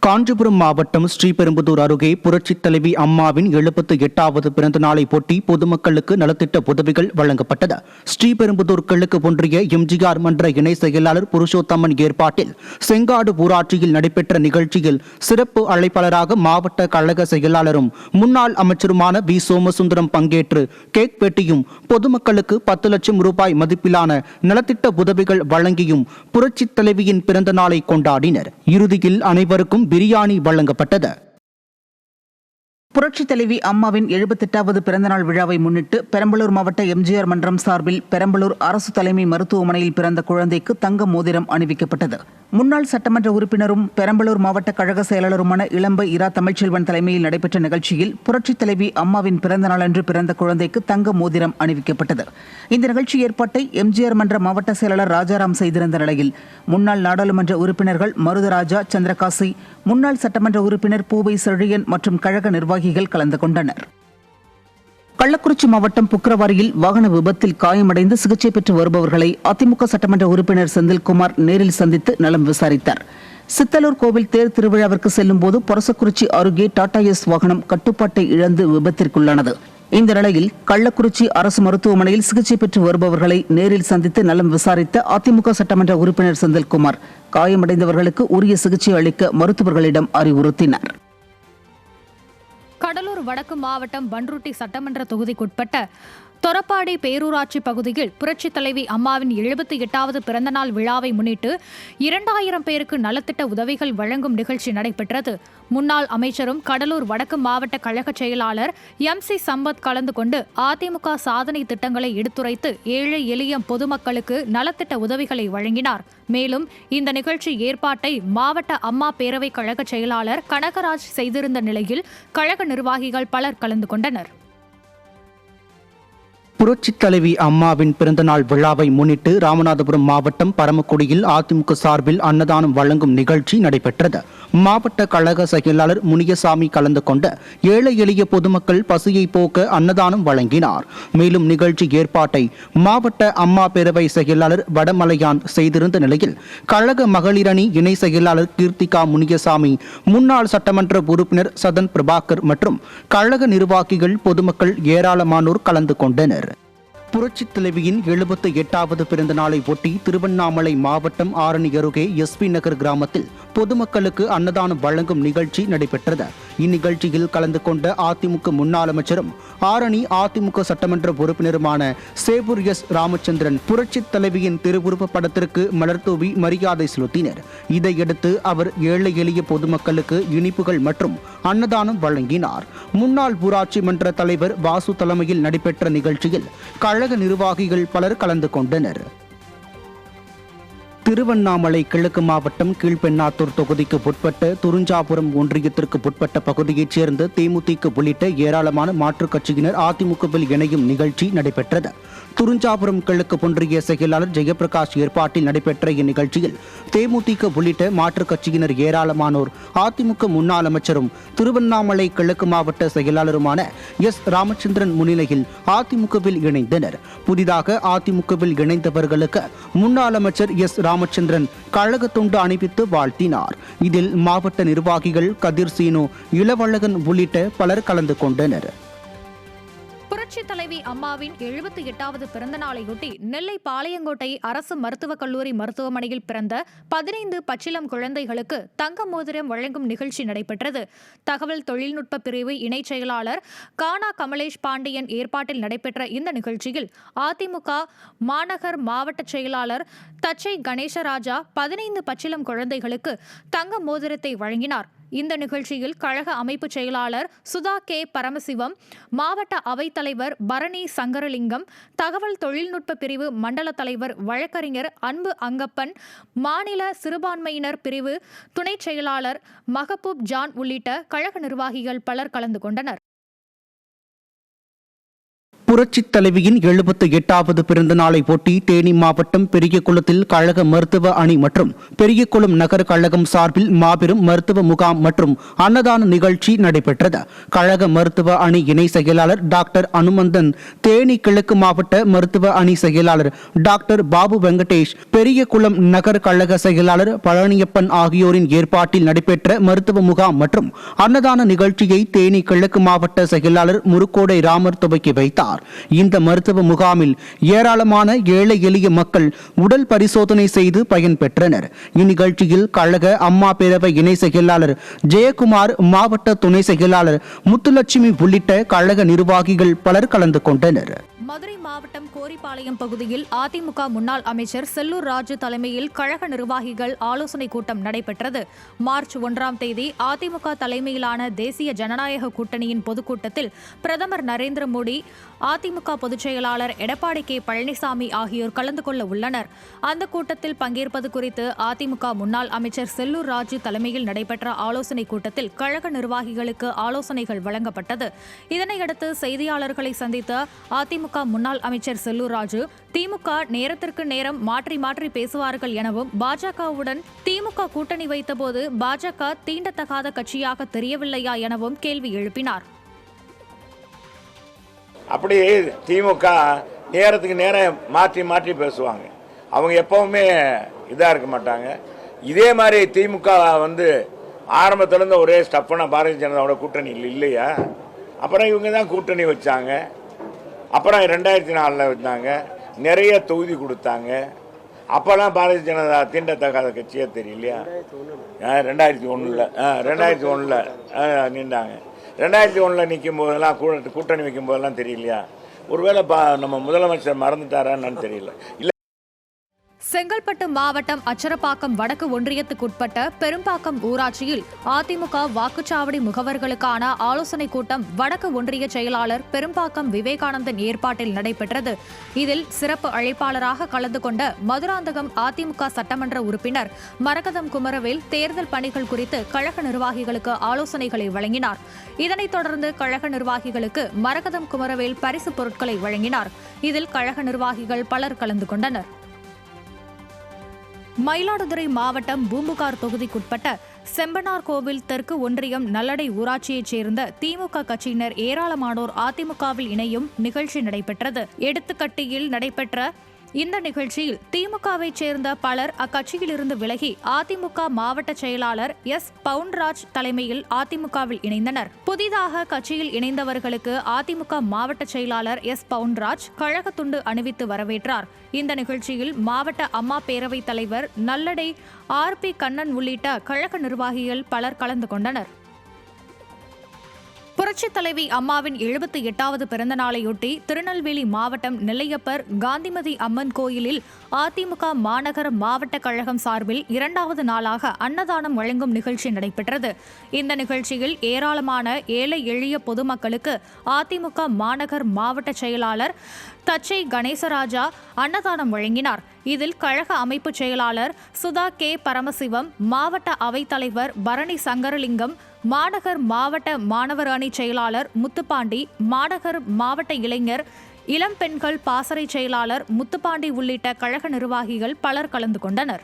காஞ்சிபுரம் மாவட்டம் ஸ்ரீபெரும்புதூர் அருகே புரட்சித் தலைவி அம்மாவின் 78வது பிறந்த நாளை ஒட்டி பொதுமக்களுக்கு நலத்திட்ட உதவிகள் வழங்கப்பட்டது. ஸ்ரீபெரும்புதூர் கிழக்கு ஒன்றிய எம்ஜிஆர் மன்ற இணை செயலாளர் புருஷோத்தமன் ஏற்பாட்டில் செங்காடு ஊராட்சியில் நடைபெற்ற நிகழ்ச்சியில் சிறப்பு அழைப்பாளராக மாவட்ட கழக செயலாளரும் முன்னாள் அமைச்சருமான வி சோமசுந்தரம் பங்கேற்று கேக் வெட்டியும் பொதுமக்களுக்கு 10 லட்சம் ரூபாய் மதிப்பிலான நலத்திட்ட உதவிகள் வழங்கியும் புரட்சித் தலைவியின் பிறந்த நாளை கொண்டாடினர். இறுதியில் அனைவருக்கும் பிரியாணி வழங்கப்பட்டது. புரட்சித் தலைவி அம்மாவின் 78வது பிறந்தநாள் விழாவை முன்னிட்டு பெரம்பலூர் மாவட்ட எம்ஜிஆர் மன்றம் சார்பில் பெரம்பலூர் அரசு தலைமை மருத்துவமனையில் பிறந்த குழந்தைக்கு தங்க மோதிரம் அணிவிக்கப்பட்டது. முன்னாள் சட்டமன்ற உறுப்பினரும் பெரம்பலூர் மாவட்ட கழக செயலாளருமான இளம்பை இரா தமிழ்ச்செல்வன் தலைமையில் நடைபெற்ற நிகழ்ச்சியில் புரட்சித் தலைவி அம்மாவின் பிறந்த நாளன்று பிறந்த குழந்தைக்கு தங்க மோதிரம் அணிவிக்கப்பட்டது. இந்த நிகழ்ச்சி ஏற்பாட்டை எம்ஜிஆர் மன்ற மாவட்ட செயலாளர் ராஜாராம் செய்திருந்த நிலையில் முன்னாள் நாடாளுமன்ற உறுப்பினர்கள் மருதராஜா, சந்திரகாசி, முன்னாள் சட்டமன்ற உறுப்பினர் பூவை செழியன் மற்றும் கழக நிர்வாகிகள் கலந்து கொண்டனர். கள்ளக்குறிச்சி மாவட்டம் புக்கரவாரியில் வாகன விபத்தில் காயமடைந்து சிகிச்சை பெற்று வருபவர்களை அதிமுக சட்டமன்ற உறுப்பினர் செந்தில்குமார் நேரில் சந்தித்து நலம் விசாரித்தார். சித்தலூர் கோவில் தேர் திருவிழாவிற்கு செல்லும் போது பொரசக்குறிச்சி அருகே டாடா எஸ் வாகனம் கட்டுப்பாட்டை இழந்து விபத்திற்குள்ளானது. இந்த நிலையில் கள்ளக்குறிச்சி அரசு மருத்துவமனையில் சிகிச்சை பெற்று வருபவர்களை நேரில் சந்தித்து நலம் விசாரித்த அதிமுக சட்டமன்ற உறுப்பினர் செந்தில்குமார் காயமடைந்தவர்களுக்கு உரிய சிகிச்சை அளிக்க மருத்துவர்களிடம் அறிவுறுத்தினார். கடலூர் வடக்கு மாவட்டம் பன்ருட்டி சட்டமன்ற தொகுதிக்குட்பட்ட தொரப்பாடி பேரூராட்சி பகுதியில் புரட்சித் தலைவி அம்மாவின் 78வது பிறந்தநாள் விழாவை முன்னிட்டு 2000 பேருக்கு நலத்திட்ட உதவிகள் வழங்கும் நிகழ்ச்சி நடைபெற்றது. முன்னாள் அமைச்சரும் கடலூர் வடக்கு மாவட்ட கழக செயலாளர் MC சம்பத் கலந்து கொண்டு அதிமுக சாதனை திட்டங்களை எடுத்துரைத்து ஏழை எளிய பொதுமக்களுக்கு நலத்திட்ட உதவிகளை வழங்கினார். மேலும் இந்த நிகழ்ச்சி ஏற்பாட்டை மாவட்ட அம்மா பேரவை கழக செயலாளர் கனகராஜ் செய்திருந்த நிலையில் கழக நிர்வாகிகள் பலர் கலந்து கொண்டனர். புரட்சித் தலைவி அம்மாவின் பிறந்தநாள் விழாவை முன்னிட்டு ராமநாதபுரம் மாவட்டம் பரமக்குடியில் அதிமுக சார்பில் அன்னதானம் வழங்கும் நிகழ்ச்சி நடைபெற்றது. மாவட்ட கழக செயலாளர் முனியசாமி கலந்து கொண்ட ஏழை எளிய பொதுமக்கள் பசியை போக்க அன்னதானம் வழங்கினார். மேலும் நிகழ்ச்சி ஏற்பாட்டை மாவட்ட அம்மா பேரவை செயலாளர் வடமலையான் செய்திருந்த நிலையில் கழக மகளிரணி இணை செயலாளர் கீர்த்திகா முனியசாமி, முன்னாள் சட்டமன்ற உறுப்பினர் சதன் பிரபாகர் மற்றும் கழக நிர்வாகிகள் பொதுமக்கள் ஏராளமானோர் கலந்து கொண்டனர். புரட்சித் தலைவியின் 78வது பிறந்த நாளை ஒட்டி திருவண்ணாமலை மாவட்டம் ஆரணி அருகே SP நகர் கிராமத்தில் பொதுமக்களுக்கு அன்னதானம் வழங்கும் நிகழ்ச்சி நடைபெற்றது. இந்நிகழ்ச்சியில் கலந்து கொண்ட அதிமுக முன்னாள் அமைச்சரும் ஆரணி அதிமுக சட்டமன்ற உறுப்பினருமான சேவூர் S ராமச்சந்திரன் புரட்சித் தலைவியின் திருவுருவப் படத்திற்கு மலர் தூவி மரியாதை செலுத்தினர். இதையடுத்து அவர் ஏழை எளிய பொதுமக்களுக்கு இனிப்புகள் மற்றும் அன்னதானம் வழங்கினார். முன்னாள் ஊராட்சி மன்ற தலைவர் வாசு தலைமையில் நடைபெற்ற நிகழ்ச்சியில் கழக நிர்வாகிகள் பலர் கலந்து கொண்டனர். திருவண்ணாமலை கிழக்கு மாவட்டம் கீழ்பெண்ணாத்தூர் தொகுதிக்கு உட்பட்ட துறிஞ்சாபுரம் ஒன்றியத்திற்கு உட்பட்ட பகுதியைச் சேர்ந்த தேமுதிக உள்ளிட்ட ஏராளமான மாற்றுக் கட்சியினர் அதிமுகவில் இணையும் நிகழ்ச்சி நடைபெற்றது. துறிஞ்சாபுரம் கிழக்கு ஒன்றிய செயலாளர் ஜெயபிரகாஷ் ஏற்பாட்டில் நடைபெற்ற இந்நிகழ்ச்சியில் தேமுதிக உள்ளிட்ட மாற்றுக் கட்சியினர் ஏராளமானோர் அதிமுக முன்னாள் அமைச்சரும் திருவண்ணாமலை கிழக்கு மாவட்ட செயலாளருமான S ராமச்சந்திரன் முன்னிலையில் அதிமுகவில் இணைந்தனர். புதிதாக அதிமுகவில் இணைந்தவர்களுக்கு முன்னாள் அமைச்சர் S ராமச்சந்திரன் கழக தொண்டு அணிவித்து வாழ்த்தினார். இதில் மாவட்ட நிர்வாகிகள் கதிர் சீனு, இளவழகன் உள்ளிட்ட பலர் கலந்து கொண்டனர். புரட்சித் தலைவி அம்மாவின் 78வது பிறந்த நாளையொட்டி நெல்லை பாளையங்கோட்டை அரசு மருத்துவக் கல்லூரி மருத்துவமனையில் பிறந்த 15 பச்சிளம் குழந்தைகளுக்கு தங்க மோதிரம் வழங்கும் நிகழ்ச்சி நடைபெற்றது. தகவல் தொழில்நுட்ப பிரிவு இணைச் செயலாளர் கானா கமலேஷ் பாண்டியன் ஏற்பாட்டில் நடைபெற்ற இந்த நிகழ்ச்சியில் அதிமுக மாநகர் மாவட்ட செயலாளர் தச்சை கணேசராஜா 15 பச்சிளம் குழந்தைகளுக்கு தங்க மோதிரத்தை வழங்கினார். இந்த நிகழ்ச்சியில் கழக அமைப்பு செயலாளர் சுதா K பரமசிவம், மாவட்ட அவைத்தலைவர் பரணி சங்கரலிங்கம், தகவல் தொழில்நுட்ப பிரிவு மண்டல தலைவர் வழக்கறிஞர் அன்பு அங்கப்பன், மாநில சிறுபான்மையினர் பிரிவு துணை செயலாளர் மகபூப் ஜான் உள்ளிட்ட கழக நிர்வாகிகள் பலர் கலந்து கொண்டனர். புரட்சித் தலைவியின் 78வது பிறந்த நாளை ஒட்டி தேனி மாவட்டம் பெரியகுளத்தில் கழக மருத்துவ அணி மற்றும் பெரியகுளம் நகர கழகம் சார்பில் மாபெரும் மருத்துவ முகாம் மற்றும் அன்னதான நிகழ்ச்சி நடைபெற்றது. கழக மருத்துவ அணி இணை செயலாளர் டாக்டர் அனுமந்தன், தேனி கிழக்கு மாவட்ட மருத்துவ அணி செயலாளர் டாக்டர் பாபு வெங்கடேஷ், பெரியகுளம் நகர கழக செயலாளர் பழனியப்பன் ஆகியோரின் ஏற்பாட்டில் நடைபெற்ற மருத்துவ முகாம் மற்றும் அன்னதான நிகழ்ச்சியை தேனி கிழக்கு மாவட்ட செயலாளர் முருக்கோடை ராமர் துவக்கி வைத்தார். இந்த மருத்துவ முகாமில் ஏராளமான ஏழை எளிய மக்கள் உடல் பரிசோதனை செய்து பயன்பெற்றனர். இந்நிகழ்ச்சியில் கழக அம்மா பேரவை இணை செயலாளர் ஜெயக்குமார், மாவட்ட துணை செயலாளர் முத்துலட்சுமி உள்ளிட்ட கழக நிர்வாகிகள் பலர் கலந்து கொண்டனர். மதுரை மாவட்டம் கோரிப்பாளையம் பகுதியில் அதிமுக முன்னாள் அமைச்சர் செல்லூர் ராஜு தலைமையில் கழக நிர்வாகிகள் ஆலோசனை கூட்டம் நடைபெற்றது. மார்ச் 1ஆம் தேதி அதிமுக தலைமையிலான தேசிய ஜனநாயக கூட்டணியின் பொதுக்கூட்டத்தில் பிரதமர் நரேந்திர மோடி, அதிமுக பொதுச் செயலாளர் எடப்பாடி கே பழனிசாமி ஆகியோர் கலந்து கொள்ள உள்ளனர். அந்த கூட்டத்தில் பங்கேற்பது குறித்து அதிமுக முன்னாள் அமைச்சர் செல்லூர் ராஜு தலைமையில் நடைபெற்ற ஆலோசனை கூட்டத்தில் கழக நிர்வாகிகளுக்கு ஆலோசனைகள் வழங்கப்பட்டது. இதனையடுத்து செய்தியாளர்களை சந்தித்த அதிமுக முன்னாள் அமைச்சர் செல்லூர் ராஜு, திமுக நேரத்திற்கு நேரம் மாற்றி மாற்றி பேசுவார்கள் எனவும், பாஜகவுடன் திமுக கூட்டணி வைத்தபோது பாஜக தீண்டத்தகாத கட்சியாக தெரியவில்லையா எனவும் கேள்வி எழுப்பினார். அப்படி திமுக நேரத்துக்கு நேரம் மாற்றி மாற்றி பேசுவாங்க. அவங்க எப்பவுமே இதாக இருக்க மாட்டாங்க. இதே மாதிரி திமுக ஆரம்பத்திலேருந்து ஒரே ஸ்டஃப்னா பாரதிய ஜனதாவோட கூட்டணி இல்லையா? அப்புறம் இவங்க தான் கூட்டணி வச்சாங்க. அப்புறம் 2004 வந்தாங்க, நிறைய தொகுதி கொடுத்தாங்க. அப்போல்லாம் பாரதிய ஜனதா தீண்டத்தகாத கட்சியே தெரியலையா? 2001 நின்றாங்க. 2001 நிற்கும் போதெல்லாம் கூட்டணி வைக்கும் போதெல்லாம் தெரியலையா? ஒருவேளை நம்ம முதலமைச்சர் மறந்துட்டாரான்னு தெரியல. செங்கல்பட்டு மாவட்டம் அச்சரப்பாக்கம் வடக்கு ஒன்றியத்துக்குட்பட்ட பெரும்பாக்கம் ஊராட்சியில் அதிமுக வாக்குச்சாவடி முகவர்களுக்கான ஆலோசனை கூட்டம் வடக்கு ஒன்றிய செயலாளர் பெரும்பாக்கம் விவேகானந்தன் ஏற்பாட்டில் நடைபெற்றது. இதில் சிறப்பு அழைப்பாளராக கலந்து கொண்ட மதுராந்தகம் அதிமுக சட்டமன்ற உறுப்பினர் மரகதம் குமரவேல் தேர்தல் பணிகள் குறித்து கழக நிர்வாகிகளுக்கு ஆலோசனைகளை வழங்கினார். இதனைத் தொடர்ந்து கழக நிர்வாகிகளுக்கு மரகதம் குமரவேல் பரிசுப் பொருட்களை வழங்கினார். இதில் கழக நிர்வாகிகள் பலர் கலந்து கொண்டனர். மயிலாடுதுறை மாவட்டம் பூம்புகார் தொகுதிக்குட்பட்ட செம்பனார் கோவில் தெற்கு ஒன்றியம் நல்லடை ஊராட்சியைச் சேர்ந்த திமுக கட்சியினர் ஏராளமானோர் அதிமுகவில் இணையும் நிகழ்ச்சி நடைபெற்றது. எடுத்துக்கட்டியில் நடைபெற்ற இந்த நிகழ்ச்சியில் திமுகவைச் சேர்ந்த பலர் அக்கட்சியிலிருந்து விலகி அதிமுக மாவட்ட செயலாளர் எஸ் பவுன்ராஜ் தலைமையில் அதிமுகவில் இணைந்தனர். புதிதாக கட்சியில் இணைந்தவர்களுக்கு அதிமுக மாவட்ட செயலாளர் எஸ் பவுன்ராஜ் கழக துண்டு அணிவித்து வரவேற்றார். இந்த நிகழ்ச்சியில் மாவட்ட அம்மா பேரவைத் தலைவர் நல்லடை RP கண்ணன் உள்ளிட்ட கழக நிர்வாகிகள் பலர் கலந்து கொண்டனர். புரட்சித் தலைவி அம்மாவின் 78வது பிறந்த நாளையொட்டி திருநெல்வேலி மாவட்டம் நெல்லையப்பர் காந்திமதி அம்மன் கோயிலில் அதிமுக மாநகர மாவட்ட கழகம் சார்பில் 2வது நாளாக அன்னதானம் வழங்கும் நிகழ்ச்சி நடைபெற்றது. இந்த நிகழ்ச்சியில் ஏராளமான ஏழை எளிய பொதுமக்களுக்கு அதிமுக மாநகர் மாவட்ட செயலாளர் தச்சை கணேசராஜா அன்னதானம் வழங்கினார். இதில் கழக அமைப்பு செயலாளர் சுதா கே பரமசிவம், மாவட்ட அவைத்தலைவர் பரணி சங்கரலிங்கம், மாநகர் மாவட்ட மாணவர் அணி செயலாளர் முத்துப்பாண்டி, மாநகர் மாவட்ட இளைஞர் இளம் பெண்கள் பாசறை செயலாளர் முத்துப்பாண்டி உள்ளிட்ட கழக நிர்வாகிகள் பலர் கலந்து கொண்டனர்.